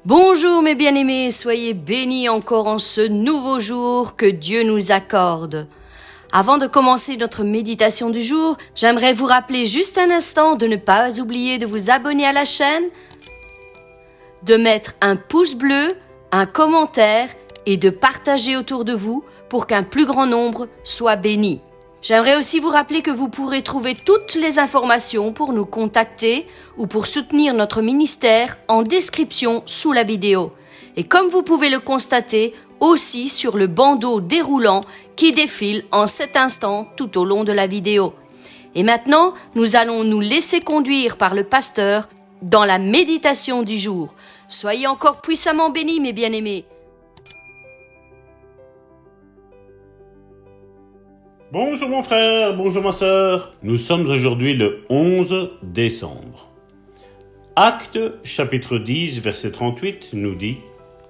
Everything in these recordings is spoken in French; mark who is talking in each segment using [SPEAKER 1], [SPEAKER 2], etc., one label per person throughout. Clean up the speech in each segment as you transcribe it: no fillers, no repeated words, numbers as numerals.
[SPEAKER 1] Bonjour mes bien-aimés, soyez bénis encore en ce nouveau jour que Dieu nous accorde. Avant de commencer notre méditation du jour, j'aimerais vous rappeler juste un instant de ne pas oublier de vous abonner à la chaîne, de mettre un pouce bleu, un commentaire et de partager autour de vous pour qu'un plus grand nombre soit béni. J'aimerais aussi vous rappeler que vous pourrez trouver toutes les informations pour nous contacter ou pour soutenir notre ministère en description sous la vidéo. Et comme vous pouvez le constater, aussi sur le bandeau déroulant qui défile en cet instant tout au long de la vidéo. Et maintenant, nous allons nous laisser conduire par le pasteur dans la méditation du jour. Soyez encore puissamment bénis, mes bien-aimés.
[SPEAKER 2] Bonjour mon frère, bonjour ma sœur. Nous sommes aujourd'hui le 11 décembre. Actes chapitre 10 verset 38 nous dit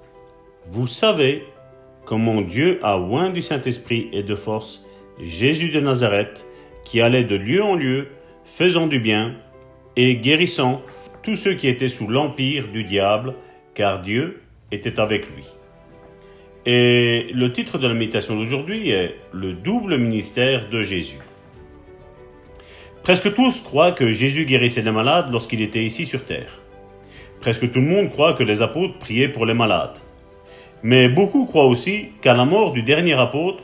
[SPEAKER 2] « Vous savez comment Dieu a oint du Saint-Esprit et de force Jésus de Nazareth, qui allait de lieu en lieu, faisant du bien et guérissant tous ceux qui étaient sous l'empire du diable, car Dieu était avec lui. » Et le titre de la méditation d'aujourd'hui est « Le double ministère de Jésus ». Presque tous croient que Jésus guérissait les malades lorsqu'il était ici sur terre. Presque tout le monde croit que les apôtres priaient pour les malades. Mais beaucoup croient aussi qu'à la mort du dernier apôtre,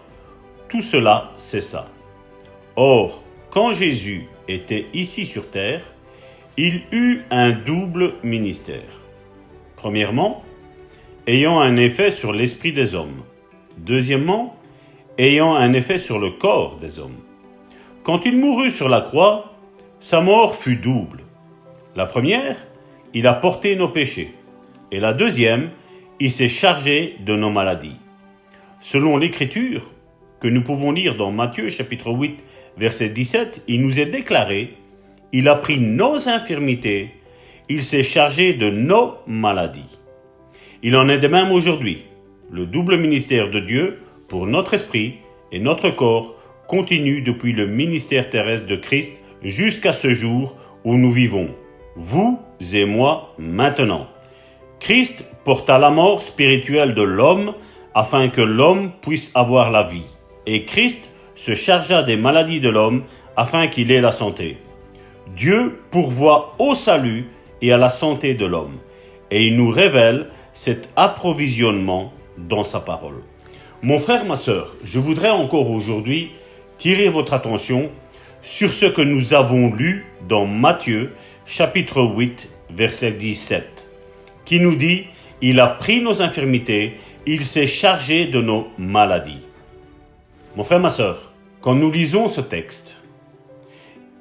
[SPEAKER 2] tout cela cessa. Or, quand Jésus était ici sur terre, il eut un double ministère. Premièrement, ayant un effet sur l'esprit des hommes. Deuxièmement, ayant un effet sur le corps des hommes. Quand il mourut sur la croix, sa mort fut double. La première, il a porté nos péchés. Et la deuxième, il s'est chargé de nos maladies. Selon l'Écriture, que nous pouvons lire dans Matthieu chapitre 8, verset 17, il nous est déclaré, il a pris nos infirmités, il s'est chargé de nos maladies. Il en est de même aujourd'hui. Le double ministère de Dieu pour notre esprit et notre corps continue depuis le ministère terrestre de Christ jusqu'à ce jour où nous vivons, vous et moi maintenant. Christ porta la mort spirituelle de l'homme afin que l'homme puisse avoir la vie. Et Christ se chargea des maladies de l'homme afin qu'il ait la santé. Dieu pourvoit au salut et à la santé de l'homme. Et il nous révèle cet approvisionnement dans sa parole. Mon frère, ma sœur, je voudrais encore aujourd'hui tirer votre attention sur ce que nous avons lu dans Matthieu, chapitre 8, verset 17, qui nous dit « Il a pris nos infirmités, il s'est chargé de nos maladies ». Mon frère, ma sœur, quand nous lisons ce texte,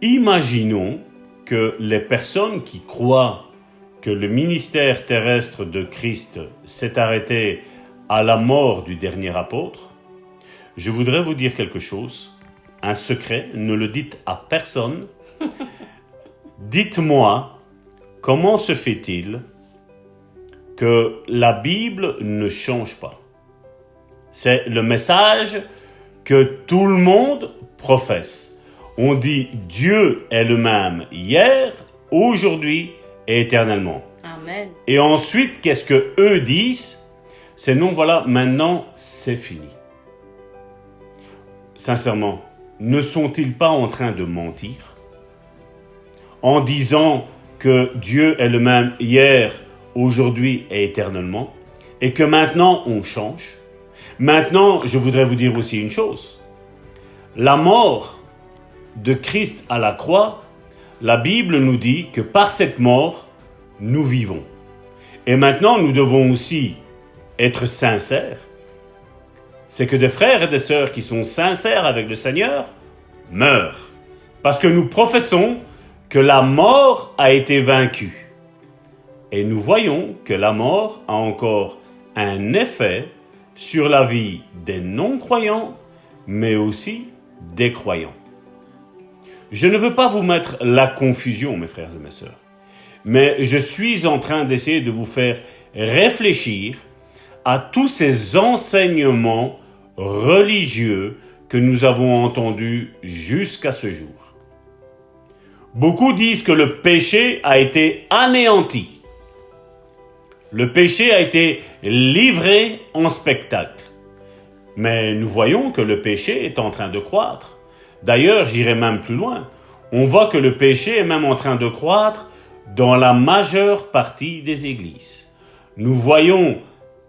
[SPEAKER 2] imaginons que les personnes qui croient que le ministère terrestre de Christ s'est arrêté à la mort du dernier apôtre, je voudrais vous dire quelque chose, un secret, ne le dites à personne. Dites-moi, comment se fait-il que la Bible ne change pas? C'est le message que tout le monde professe. On dit Dieu est le même hier, aujourd'hui et éternellement.
[SPEAKER 1] Amen.
[SPEAKER 2] Et ensuite, qu'est-ce que eux disent? C'est non, voilà, maintenant, c'est fini. Sincèrement, ne sont-ils pas en train de mentir? En disant que Dieu est le même hier, aujourd'hui et éternellement, et que maintenant, on change. Maintenant, je voudrais vous dire aussi une chose. La mort de Christ à la croix, la Bible nous dit que par cette mort, nous vivons. Et maintenant, nous devons aussi être sincères. C'est que des frères et des sœurs qui sont sincères avec le Seigneur meurent. Parce que nous professons que la mort a été vaincue. Et nous voyons que la mort a encore un effet sur la vie des non-croyants, mais aussi des croyants. Je ne veux pas vous mettre la confusion, mes frères et mes sœurs, mais je suis en train d'essayer de vous faire réfléchir à tous ces enseignements religieux que nous avons entendus jusqu'à ce jour. Beaucoup disent que le péché a été anéanti. Le péché a été livré en spectacle. Mais nous voyons que le péché est en train de croître. D'ailleurs, j'irai même plus loin. On voit que le péché est même en train de croître dans la majeure partie des églises. Nous voyons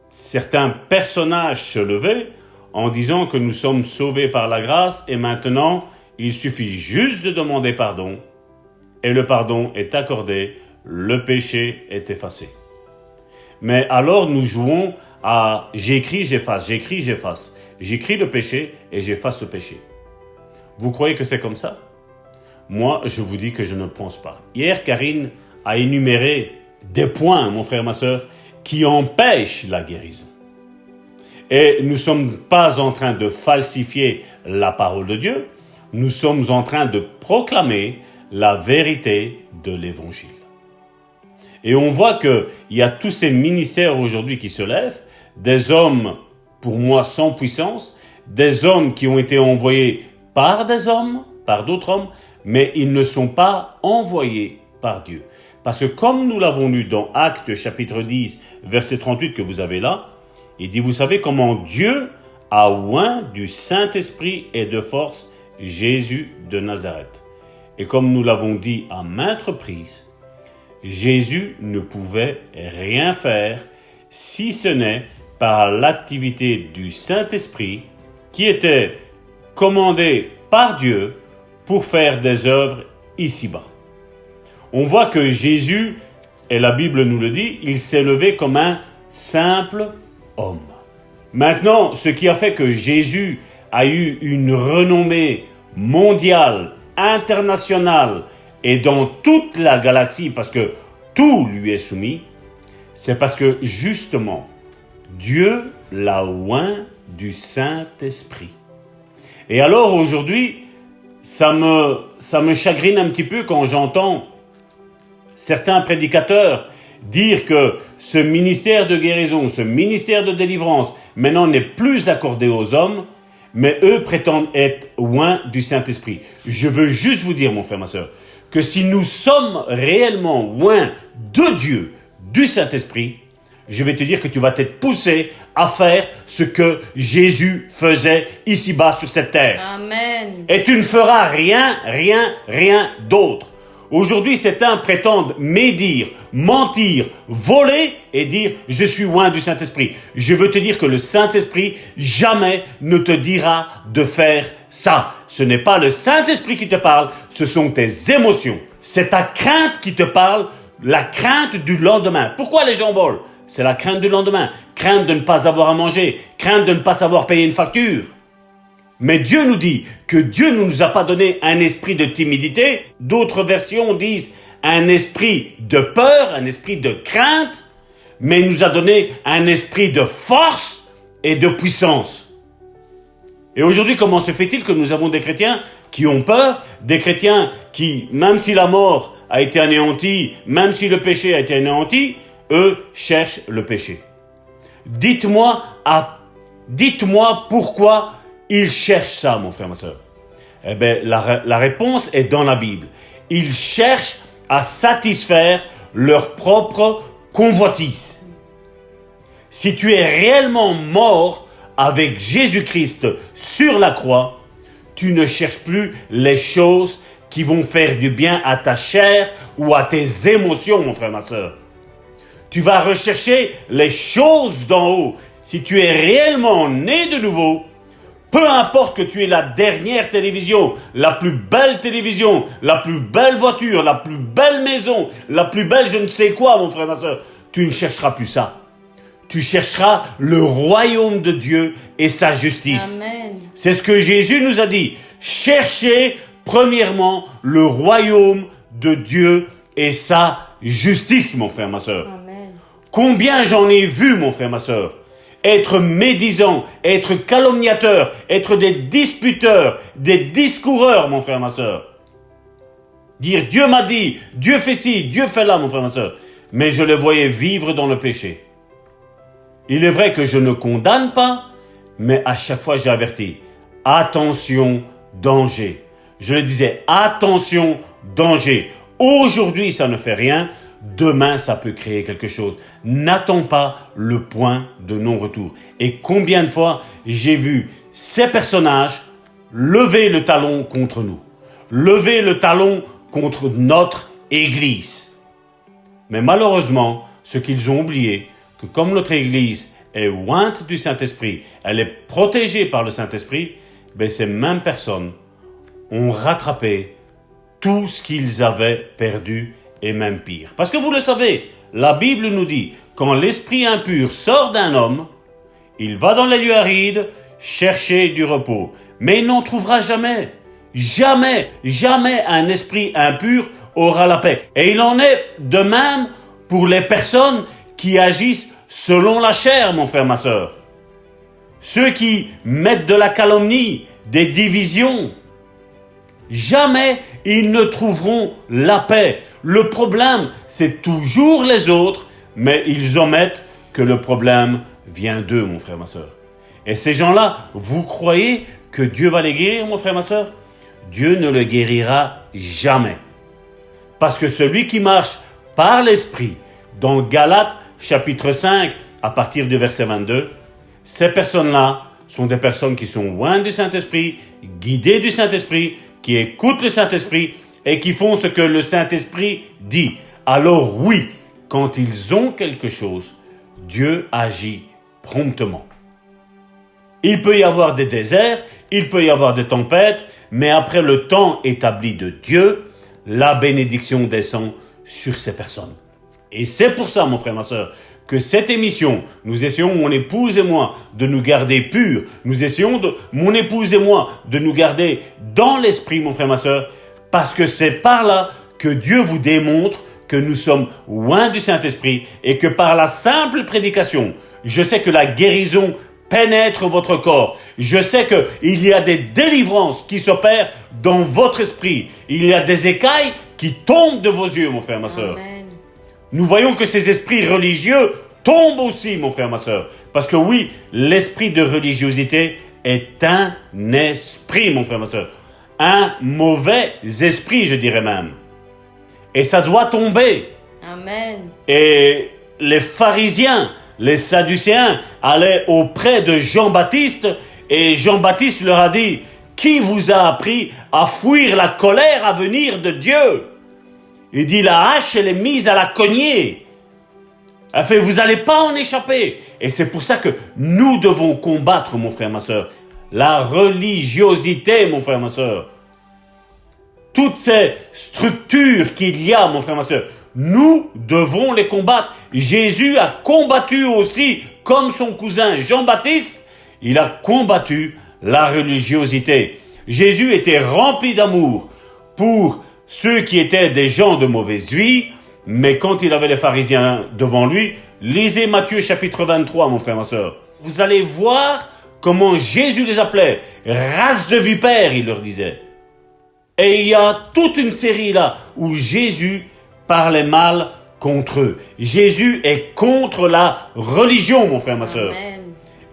[SPEAKER 2] certains personnages se lever en disant que nous sommes sauvés par la grâce et maintenant, il suffit juste de demander pardon et le pardon est accordé, le péché est effacé. Mais alors nous jouons à j'écris, j'efface, j'écris, j'efface. J'écris le péché et j'efface le péché. Vous croyez que c'est comme ça? Moi, je vous dis que je ne pense pas. Hier, Karine a énuméré des points, mon frère, ma sœur, qui empêchent la guérison. Et nous ne sommes pas en train de falsifier la parole de Dieu, nous sommes en train de proclamer la vérité de l'Évangile. Et on voit qu'il y a tous ces ministères aujourd'hui qui se lèvent, des hommes, pour moi, sans puissance, des hommes qui ont été envoyés par des hommes, par d'autres hommes, mais ils ne sont pas envoyés par Dieu. Parce que comme nous l'avons lu dans Actes chapitre 10, verset 38 que vous avez là, il dit, vous savez comment Dieu a oint du Saint-Esprit et de force Jésus de Nazareth. Et comme nous l'avons dit à maintes reprises, Jésus ne pouvait rien faire si ce n'est par l'activité du Saint-Esprit qui était commandé par Dieu pour faire des œuvres ici-bas. On voit que Jésus, et la Bible nous le dit, il s'est levé comme un simple homme. Maintenant, ce qui a fait que Jésus a eu une renommée mondiale, internationale, et dans toute la galaxie, parce que tout lui est soumis, c'est parce que justement, Dieu l'a oint du Saint-Esprit. Et alors aujourd'hui, ça me chagrine un petit peu quand j'entends certains prédicateurs dire que ce ministère de guérison, ce ministère de délivrance, maintenant n'est plus accordé aux hommes, mais eux prétendent être oints du Saint-Esprit. Je veux juste vous dire, mon frère, ma sœur, que si nous sommes réellement oints de Dieu, du Saint-Esprit, je vais te dire que tu vas être poussé à faire ce que Jésus faisait ici-bas sur cette terre.
[SPEAKER 1] Amen.
[SPEAKER 2] Et tu ne feras rien d'autre. Aujourd'hui, certains prétendent médire, mentir, voler et dire « je suis oint du Saint-Esprit ». Je veux te dire que le Saint-Esprit jamais ne te dira de faire ça. Ce n'est pas le Saint-Esprit qui te parle, ce sont tes émotions. C'est ta crainte qui te parle, la crainte du lendemain. Pourquoi les gens volent? C'est la crainte du lendemain. Crainte de ne pas avoir à manger, crainte de ne pas savoir payer une facture. Mais Dieu nous dit que Dieu ne nous a pas donné un esprit de timidité. D'autres versions disent un esprit de peur, un esprit de crainte, mais il nous a donné un esprit de force et de puissance. Et aujourd'hui, comment se fait-il que nous avons des chrétiens qui ont peur, des chrétiens qui, même si la mort a été anéantie, même si le péché a été anéanti, eux cherchent le péché. Dites-moi pourquoi ils cherchent ça, mon frère, ma soeur. Eh bien, la réponse est dans la Bible. Ils cherchent à satisfaire leur propre convoitise. Si tu es réellement mort avec Jésus-Christ sur la croix, tu ne cherches plus les choses qui vont faire du bien à ta chair ou à tes émotions, mon frère, ma soeur. Tu vas rechercher les choses d'en haut. Si tu es réellement né de nouveau, peu importe que tu aies la dernière télévision, la plus belle voiture, la plus belle maison, la plus belle je ne sais quoi, mon frère, ma soeur, tu ne chercheras plus ça. Tu chercheras le royaume de Dieu et sa justice.
[SPEAKER 1] Amen.
[SPEAKER 2] C'est ce que Jésus nous a dit. Cherchez premièrement le royaume de Dieu et sa justice, mon frère, ma soeur.
[SPEAKER 1] Amen.
[SPEAKER 2] Combien j'en ai vu, mon frère, ma soeur, être médisants, être calomniateurs, être des disputeurs, des discoureurs, mon frère, ma soeur. Dire Dieu m'a dit, Dieu fait ci, Dieu fait là, mon frère, ma soeur. Mais je les voyais vivre dans le péché. Il est vrai que je ne condamne pas, mais à chaque fois j'avertis. Attention, danger. Je le disais, attention, danger. Aujourd'hui, ça ne fait rien. demain ça peut créer quelque chose. N'attends pas le point de non-retour. Et combien de fois j'ai vu ces personnages lever le talon contre nous, lever le talon contre notre Église. Mais malheureusement, ce qu'ils ont oublié, que comme notre Église est ointe du Saint-Esprit, elle est protégée par le Saint-Esprit, ben ces mêmes personnes ont rattrapé tout ce qu'ils avaient perdu et même pire. Parce que vous le savez, la Bible nous dit, quand l'esprit impur sort d'un homme, il va dans les lieux arides chercher du repos. Mais il n'en trouvera jamais. Jamais, jamais un esprit impur aura la paix. Et il en est de même pour les personnes qui agissent selon la chair, mon frère, ma sœur. Ceux qui mettent de la calomnie, des divisions, jamais ils ne trouveront la paix. Le problème, c'est toujours les autres, mais ils omettent que le problème vient d'eux, mon frère, ma sœur. Et ces gens-là, vous croyez que Dieu va les guérir, mon frère, ma sœur? Dieu ne le guérira jamais. Parce que celui qui marche par l'Esprit, dans Galates chapitre 5, à partir du verset 22, ces personnes-là sont des personnes qui sont loin du Saint-Esprit, guidées du Saint-Esprit, qui écoutent le Saint-Esprit et qui font ce que le Saint-Esprit dit. Alors oui, quand ils ont quelque chose, Dieu agit promptement. Il peut y avoir des déserts, il peut y avoir des tempêtes, mais après le temps établi de Dieu, la bénédiction descend sur ces personnes. Et c'est pour ça, mon frère, ma sœur, que cette émission, nous essayons, mon épouse et moi, de nous garder purs. Nous essayons, mon épouse et moi, de nous garder dans l'esprit, mon frère, ma sœur, parce que c'est par là que Dieu vous démontre que nous sommes loin du Saint-Esprit et que par la simple prédication, je sais que la guérison pénètre votre corps. Je sais qu'il y a des délivrances qui s'opèrent dans votre esprit. Il y a des écailles qui tombent de vos yeux, mon frère, ma sœur.
[SPEAKER 1] Amen.
[SPEAKER 2] Nous voyons que ces esprits religieux tombent aussi, mon frère, ma sœur. Parce que oui, l'esprit de religiosité est un esprit, mon frère, ma sœur. Un mauvais esprit, je dirais même. Et ça doit tomber.
[SPEAKER 1] Amen.
[SPEAKER 2] Et les pharisiens, les sadducéens allaient auprès de Jean-Baptiste et Jean-Baptiste leur a dit « Qui vous a appris à fuir la colère à venir de Dieu ?» Il dit « La hache, elle est mise à la cognée. » Elle fait « Vous n'allez pas en échapper. » Et c'est pour ça que nous devons combattre, mon frère, ma sœur, la religiosité, mon frère, ma sœur. Toutes ces structures qu'il y a, mon frère, ma sœur, nous devons les combattre. Jésus a combattu aussi, comme son cousin Jean-Baptiste, il a combattu la religiosité. Jésus était rempli d'amour pour ceux qui étaient des gens de mauvaise vie, mais quand il avait les pharisiens devant lui, lisez Matthieu chapitre 23, mon frère, ma sœur. Vous allez voir comment Jésus les appelait. Race de vipères, il leur disait. Et il y a toute une série là où Jésus parlait mal contre eux. Jésus est contre la religion, mon frère, ma sœur.
[SPEAKER 1] Amen.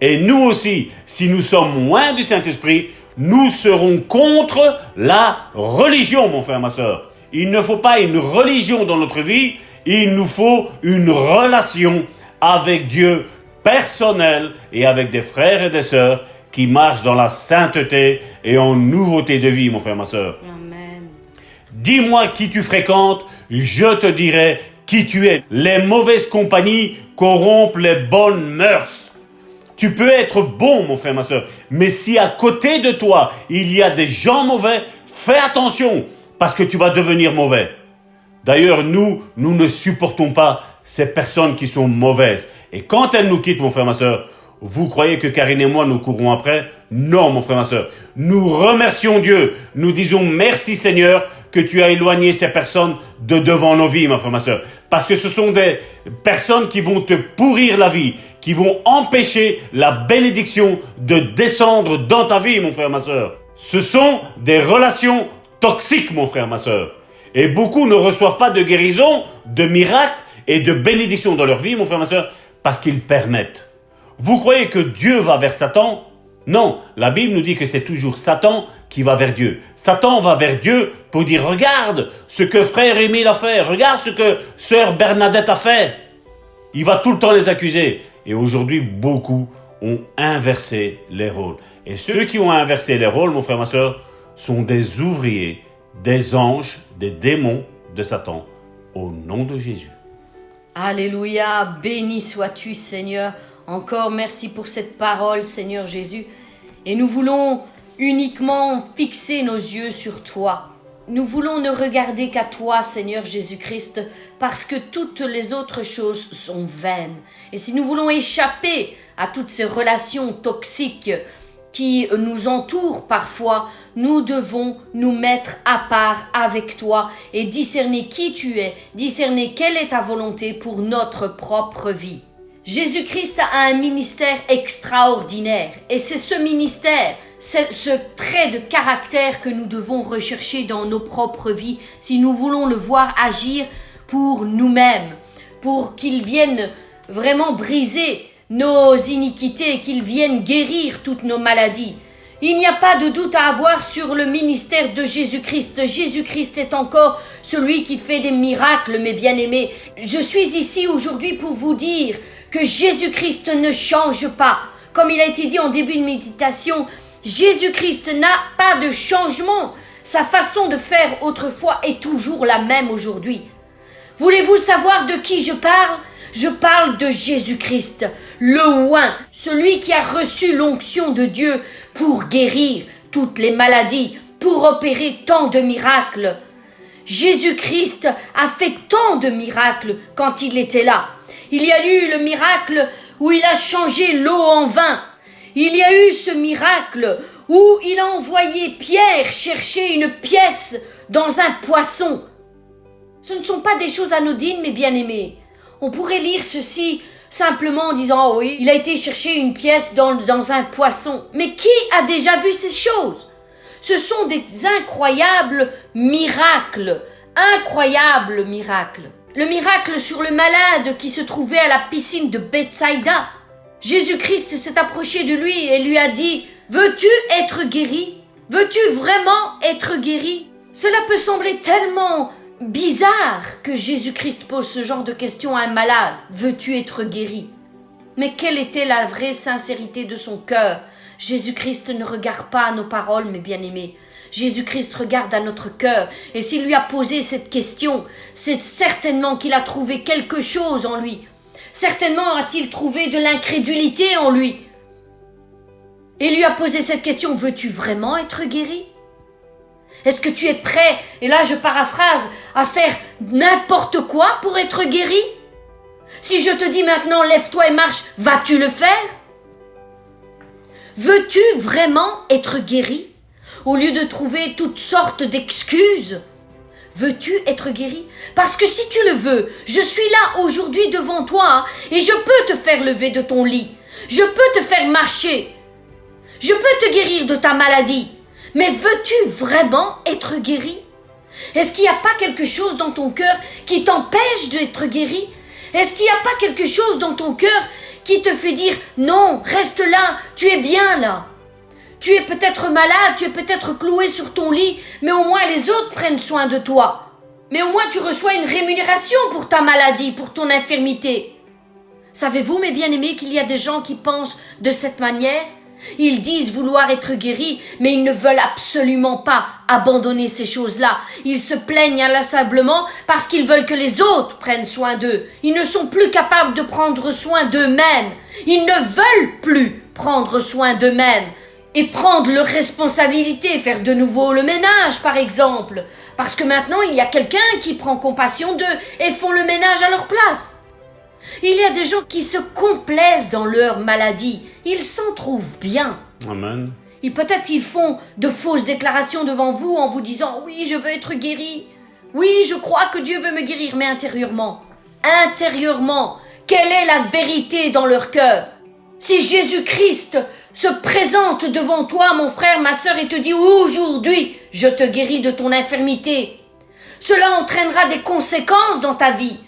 [SPEAKER 2] Et nous aussi, si nous sommes loin du Saint-Esprit, nous serons contre la religion, mon frère, ma sœur. Il ne faut pas une religion dans notre vie, il nous faut une relation avec Dieu personnelle et avec des frères et des sœurs qui marchent dans la sainteté et en nouveauté de vie, mon frère, ma sœur.
[SPEAKER 1] Amen.
[SPEAKER 2] Dis-moi qui tu fréquentes, je te dirai qui tu es. Les mauvaises compagnies corrompent les bonnes mœurs. Tu peux être bon, mon frère, ma sœur, mais si à côté de toi, il y a des gens mauvais, fais attention, parce que tu vas devenir mauvais. D'ailleurs, nous ne supportons pas ces personnes qui sont mauvaises. Et quand elles nous quittent, mon frère, ma sœur, vous croyez que Karine et moi, nous courons après? Non, mon frère, ma sœur. Nous remercions Dieu. Nous disons merci, Seigneur, que tu as éloigné ces personnes de devant nos vies, mon frère, ma sœur. Parce que ce sont des personnes qui vont te pourrir la vie, qui vont empêcher la bénédiction de descendre dans ta vie, mon frère, ma sœur. Ce sont des relations toxiques, mon frère, ma sœur. Et beaucoup ne reçoivent pas de guérison, de miracles et de bénédiction dans leur vie, mon frère, ma sœur, parce qu'ils permettent. Vous croyez que Dieu va vers Satan? Non, la Bible nous dit que c'est toujours Satan qui va vers Dieu. Satan va vers Dieu pour dire, regarde ce que frère Émile a fait, regarde ce que sœur Bernadette a fait. Il va tout le temps les accuser. Et aujourd'hui, beaucoup ont inversé les rôles. Et ceux qui ont inversé les rôles, mon frère, ma sœur, sont des ouvriers, des anges, des démons de Satan, au nom de Jésus.
[SPEAKER 1] Alléluia, béni sois-tu Seigneur. Encore merci pour cette parole Seigneur Jésus. Et nous voulons uniquement fixer nos yeux sur toi. Nous voulons ne regarder qu'à toi Seigneur Jésus-Christ parce que toutes les autres choses sont vaines. Et si nous voulons échapper à toutes ces relations toxiques qui nous entourent parfois, nous devons nous mettre à part avec toi et discerner qui tu es, discerner quelle est ta volonté pour notre propre vie. Jésus-Christ a un ministère extraordinaire et c'est ce ministère, c'est ce trait de caractère que nous devons rechercher dans nos propres vies si nous voulons le voir agir pour nous-mêmes, pour qu'il vienne vraiment briser nos iniquités, qu'il vienne guérir toutes nos maladies. Il n'y a pas de doute à avoir sur le ministère de Jésus-Christ. Jésus-Christ est encore celui qui fait des miracles, mes bien-aimés. Je suis ici aujourd'hui pour vous dire que Jésus-Christ ne change pas. Comme il a été dit en début de méditation, Jésus-Christ n'a pas de changement. Sa façon de faire autrefois est toujours la même aujourd'hui. Voulez-vous savoir de qui je parle ? Je parle de Jésus-Christ, le oint, celui qui a reçu l'onction de Dieu pour guérir toutes les maladies, pour opérer tant de miracles. Jésus-Christ a fait tant de miracles quand il était là. Il y a eu le miracle où il a changé l'eau en vin. Il y a eu ce miracle où il a envoyé Pierre chercher une pièce dans un poisson. Ce ne sont pas des choses anodines, mes bien-aimés. On pourrait lire ceci simplement en disant « Oh oui, il a été chercher une pièce dans un poisson. » Mais qui a déjà vu ces choses? Ce sont des incroyables miracles. Incroyables miracles. Le miracle sur le malade qui se trouvait à la piscine de Bethsaïda. Jésus-Christ s'est approché de lui et lui a dit « Veux-tu être guéri? Veux-tu vraiment être guéri ?» Cela peut sembler tellement bizarre que Jésus-Christ pose ce genre de questions à un malade. Veux-tu être guéri? Mais quelle était la vraie sincérité de son cœur? Jésus-Christ ne regarde pas à nos paroles, mes bien-aimés. Jésus-Christ regarde à notre cœur. Et s'il lui a posé cette question, c'est certainement qu'il a trouvé quelque chose en lui. Certainement a-t-il trouvé de l'incrédulité en lui. Et lui a posé cette question, veux-tu vraiment être guéri? Est-ce que tu es prêt, et là je paraphrase, à faire n'importe quoi pour être guéri? Si je te dis maintenant lève-toi et marche, vas-tu le faire? Veux-tu vraiment être guéri? Au lieu de trouver toutes sortes d'excuses, veux-tu être guéri? Parce que si tu le veux, je suis là aujourd'hui devant toi et je peux te faire lever de ton lit. Je peux te faire marcher. Je peux te guérir de ta maladie. Mais veux-tu vraiment être guéri? Est-ce qu'il n'y a pas quelque chose dans ton cœur qui t'empêche d'être guéri? Est-ce qu'il n'y a pas quelque chose dans ton cœur qui te fait dire « Non, reste là, tu es bien là ». Tu es peut-être malade, tu es peut-être cloué sur ton lit, mais au moins les autres prennent soin de toi. Mais au moins tu reçois une rémunération pour ta maladie, pour ton infirmité. Savez-vous, mes bien-aimés, qu'il y a des gens qui pensent de cette manière? Ils disent vouloir être guéris, mais ils ne veulent absolument pas abandonner ces choses-là. Ils se plaignent inlassablement parce qu'ils veulent que les autres prennent soin d'eux. Ils ne sont plus capables de prendre soin d'eux-mêmes. Ils ne veulent plus prendre soin d'eux-mêmes et prendre leurs responsabilités, faire de nouveau le ménage, par exemple. Parce que maintenant, il y a quelqu'un qui prend compassion d'eux et font le ménage à leur place. Il y a des gens qui se complaisent dans leur maladie. Ils s'en trouvent bien.
[SPEAKER 2] Amen.
[SPEAKER 1] Et peut-être qu'ils font de fausses déclarations devant vous en vous disant « Oui, je veux être guéri. Oui, je crois que Dieu veut me guérir. » Mais intérieurement, quelle est la vérité dans leur cœur? Si Jésus-Christ se présente devant toi, mon frère, ma sœur, et te dit « Aujourd'hui, je te guéris de ton infirmité », cela entraînera des conséquences dans ta vie.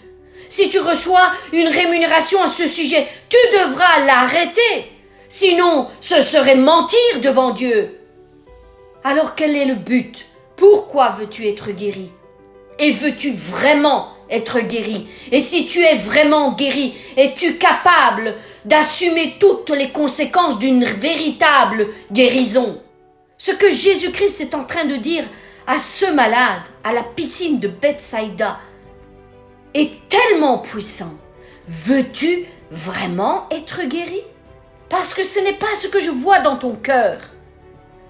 [SPEAKER 1] Si tu reçois une rémunération à ce sujet, tu devras l'arrêter.
[SPEAKER 3] Sinon, ce serait mentir devant Dieu. Alors quel est le but? Pourquoi veux-tu être guéri? Et veux-tu vraiment être guéri? Et si tu es vraiment guéri, es-tu capable d'assumer toutes les conséquences d'une véritable guérison? Ce que Jésus-Christ est en train de dire à ce malade, à la piscine de Bethsaïda, est tellement puissant. Veux-tu vraiment être guéri? Parce que ce n'est pas ce que je vois dans ton cœur.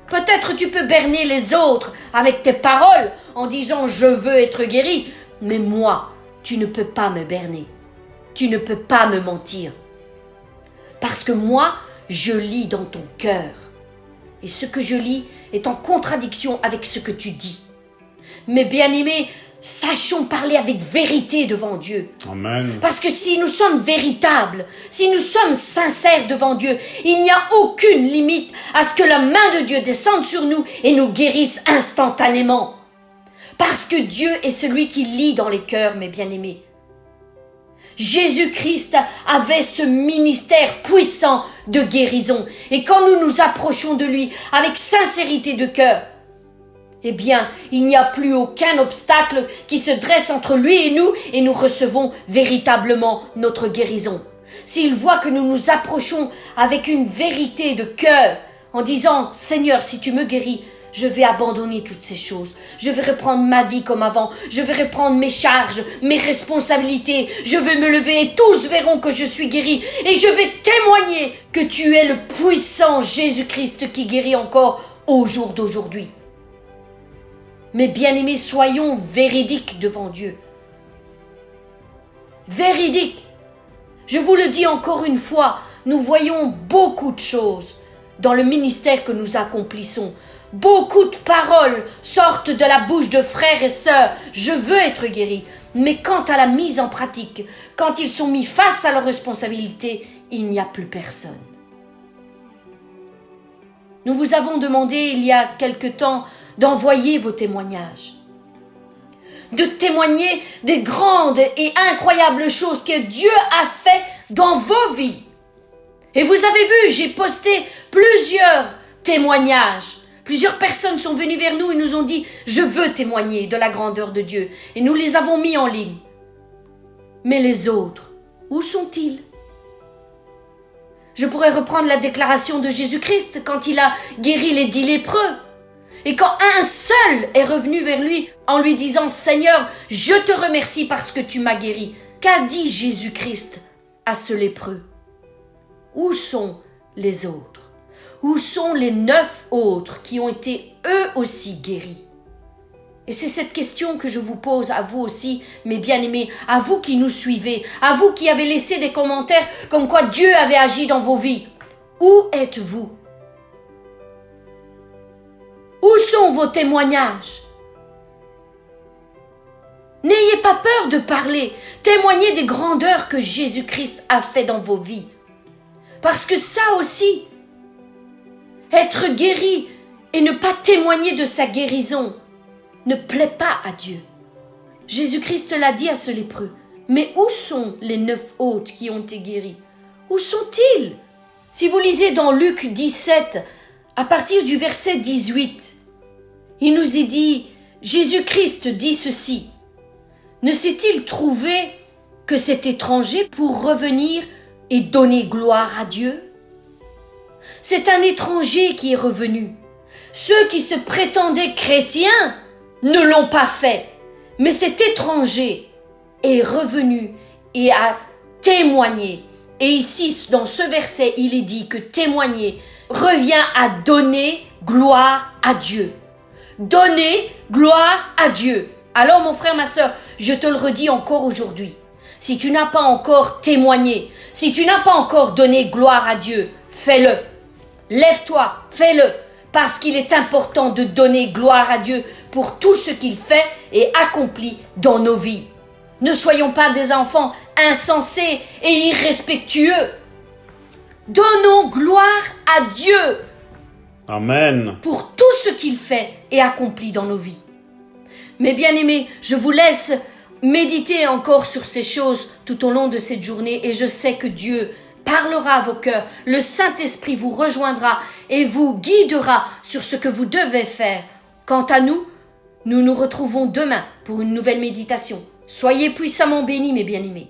[SPEAKER 3] Peut-être tu peux berner les autres avec tes paroles en disant « je veux être guéri », mais moi, tu ne peux pas me berner. Tu ne peux pas me mentir. Parce que moi, je lis dans ton cœur. Et ce que je lis est en contradiction avec ce que tu dis. Mais bien-aimés, sachons parler avec vérité devant Dieu.
[SPEAKER 2] Amen.
[SPEAKER 3] Parce que si nous sommes véritables, si nous sommes sincères devant Dieu, il n'y a aucune limite à ce que la main de Dieu descende sur nous et nous guérisse instantanément. Parce que Dieu est celui qui lit dans les cœurs, mes bien-aimés. Jésus-Christ avait ce ministère puissant de guérison. Et quand nous nous approchons de lui avec sincérité de cœur, eh bien, il n'y a plus aucun obstacle qui se dresse entre lui et nous recevons véritablement notre guérison. S'il voit que nous nous approchons avec une vérité de cœur, en disant « Seigneur, si tu me guéris, je vais abandonner toutes ces choses. Je vais reprendre ma vie comme avant. Je vais reprendre mes charges, mes responsabilités. Je vais me lever et tous verront que je suis guéri. Et je vais témoigner que tu es le puissant Jésus-Christ qui guérit encore au jour d'aujourd'hui. » Mais bien-aimés, soyons véridiques devant Dieu. Véridiques. Je vous le dis encore une fois, nous voyons beaucoup de choses dans le ministère que nous accomplissons. Beaucoup de paroles sortent de la bouche de frères et sœurs. Je veux être guéri. Mais quant à la mise en pratique, quand ils sont mis face à leurs responsabilités, il n'y a plus personne. Nous vous avons demandé il y a quelque temps d'envoyer vos témoignages, de témoigner des grandes et incroyables choses que Dieu a fait dans vos vies. Et vous avez vu, j'ai posté plusieurs témoignages. Plusieurs personnes sont venues vers nous et nous ont dit « Je veux témoigner de la grandeur de Dieu ». Et nous les avons mis en ligne. Mais les autres, où sont-ils? Je pourrais reprendre la déclaration de Jésus-Christ quand il a guéri les 10 lépreux. Et quand un seul est revenu vers lui en lui disant « Seigneur, je te remercie parce que tu m'as guéri ». Qu'a dit Jésus-Christ à ce lépreux? Où sont les autres? Où sont les 9 autres qui ont été eux aussi guéris? Et c'est cette question que je vous pose à vous aussi, mes bien-aimés, à vous qui nous suivez, à vous qui avez laissé des commentaires comme quoi Dieu avait agi dans vos vies. Où êtes-vous? Où sont vos témoignages? N'ayez pas peur de parler, témoignez des grandeurs que Jésus-Christ a fait dans vos vies. Parce que ça aussi, être guéri et ne pas témoigner de sa guérison ne plaît pas à Dieu. Jésus-Christ l'a dit à ce lépreux. Mais où sont les 9 autres qui ont été guéris? Où sont-ils? Si vous lisez dans Luc 17, à partir du verset 18, il nous est dit, Jésus-Christ dit ceci. Ne s'est-il trouvé que cet étranger pour revenir et donner gloire à Dieu? C'est un étranger qui est revenu. Ceux qui se prétendaient chrétiens ne l'ont pas fait. Mais cet étranger est revenu et a témoigné. Et ici, dans ce verset, il est dit que témoigner revient à donner gloire à Dieu. Donner gloire à Dieu. Alors mon frère, ma sœur, je te le redis encore aujourd'hui. Si tu n'as pas encore témoigné, si tu n'as pas encore donné gloire à Dieu, fais-le. Lève-toi, fais-le. Parce qu'il est important de donner gloire à Dieu pour tout ce qu'il fait et accomplit dans nos vies. Ne soyons pas des enfants insensés et irrespectueux. Donnons gloire à Dieu.
[SPEAKER 2] Amen.
[SPEAKER 3] Pour tout ce qu'il fait et accomplit dans nos vies. Mes bien-aimés, je vous laisse méditer encore sur ces choses tout au long de cette journée et je sais que Dieu parlera à vos cœurs, le Saint-Esprit vous rejoindra et vous guidera sur ce que vous devez faire. Quant à nous, nous nous retrouvons demain pour une nouvelle méditation. Soyez puissamment bénis, mes bien-aimés.